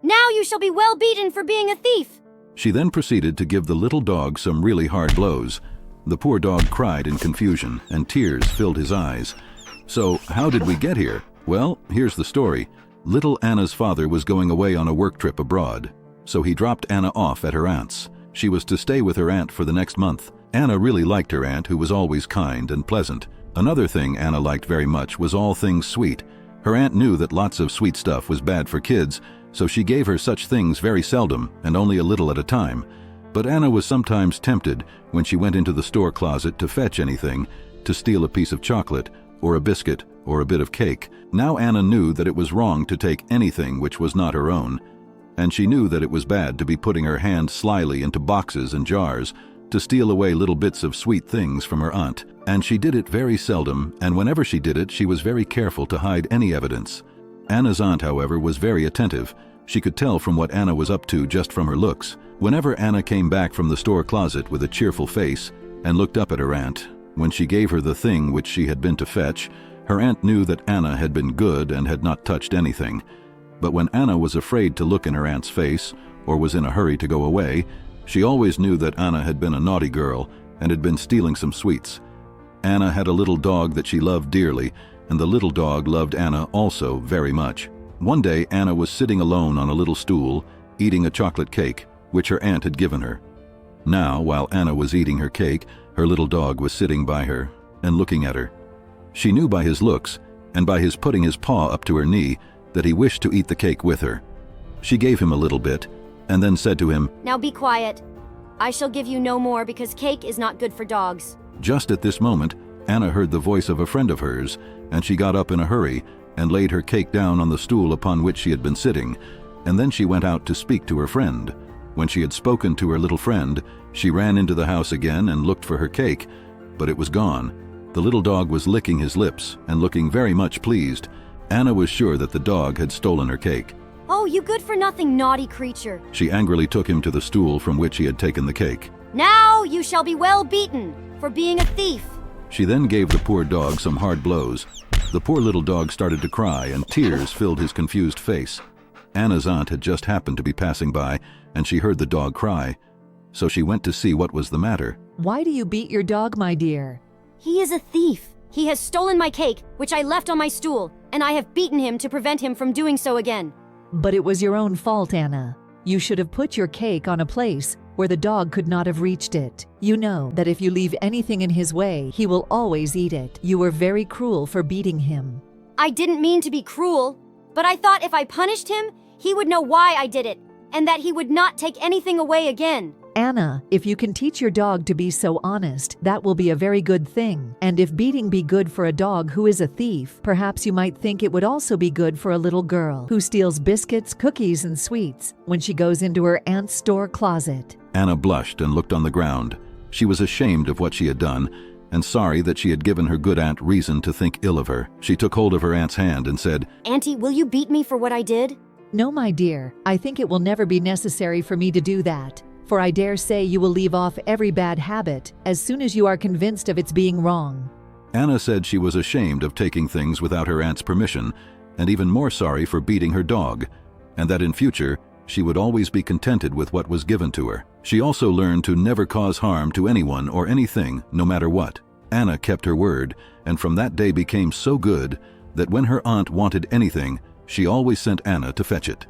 Now you shall be well beaten for being a thief." She then proceeded to give the little dog some really hard blows. The poor dog cried in confusion, and tears filled his eyes. So, how did we get here? Well, here's the story. Little Anna's father was going away on a work trip abroad, so he dropped Anna off at her aunt's. She was to stay with her aunt for the next month. Anna really liked her aunt, who was always kind and pleasant. Another thing Anna liked very much was all things sweet. Her aunt knew that lots of sweet stuff was bad for kids, so she gave her such things very seldom and only a little at a time. But Anna was sometimes tempted, when she went into the store closet to fetch anything, to steal a piece of chocolate, or a biscuit, or a bit of cake. Now Anna knew that it was wrong to take anything which was not her own, and she knew that it was bad to be putting her hand slyly into boxes and jars to steal away little bits of sweet things from her aunt. And she did it very seldom, and whenever she did it, she was very careful to hide any evidence. Anna's aunt, however, was very attentive. She could tell from what Anna was up to just from her looks. Whenever Anna came back from the store closet with a cheerful face and looked up at her aunt, when she gave her the thing which she had been to fetch, her aunt knew that Anna had been good and had not touched anything. But when Anna was afraid to look in her aunt's face, or was in a hurry to go away, she always knew that Anna had been a naughty girl and had been stealing some sweets. Anna had a little dog that she loved dearly, and the little dog loved Anna also very much. One day Anna was sitting alone on a little stool, eating a chocolate cake, which her aunt had given her. Now, while Anna was eating her cake, her little dog was sitting by her and looking at her. She knew by his looks, and by his putting his paw up to her knee, that he wished to eat the cake with her. She gave him a little bit, and then said to him, "Now be quiet. I shall give you no more because cake is not good for dogs." Just at this moment, Anna heard the voice of a friend of hers, and she got up in a hurry and laid her cake down on the stool upon which she had been sitting, and then she went out to speak to her friend. When she had spoken to her little friend, she ran into the house again and looked for her cake, but it was gone. The little dog was licking his lips and looking very much pleased. Anna was sure that the dog had stolen her cake. "Oh, you good-for-nothing naughty creature." She angrily took him to the stool from which he had taken the cake. "Now you shall be well beaten for being a thief." She then gave the poor dog some hard blows. The poor little dog started to cry, and tears filled his confused face. Anna's aunt had just happened to be passing by, and she heard the dog cry. So she went to see what was the matter. "Why do you beat your dog, my dear?" "He is a thief. He has stolen my cake, which I left on my stool, and I have beaten him to prevent him from doing so again." "But it was your own fault, Anna. You should have put your cake on a place where the dog could not have reached it. You know that if you leave anything in his way, he will always eat it. You were very cruel for beating him." "I didn't mean to be cruel, but I thought if I punished him, he would know why I did it, and that he would not take anything away again." "Anna, if you can teach your dog to be so honest, that will be a very good thing. And if beating be good for a dog who is a thief, perhaps you might think it would also be good for a little girl who steals biscuits, cookies, and sweets when she goes into her aunt's store closet." Anna blushed and looked on the ground. She was ashamed of what she had done, and sorry that she had given her good aunt reason to think ill of her. She took hold of her aunt's hand and said, "Auntie, will you beat me for what I did?" "No, my dear, I think it will never be necessary for me to do that. For I dare say you will leave off every bad habit as soon as you are convinced of its being wrong." Anna said she was ashamed of taking things without her aunt's permission, and even more sorry for beating her dog, and that in future she would always be contented with what was given to her. She also learned to never cause harm to anyone or anything, no matter what. Anna kept her word, and from that day became so good that when her aunt wanted anything, she always sent Anna to fetch it.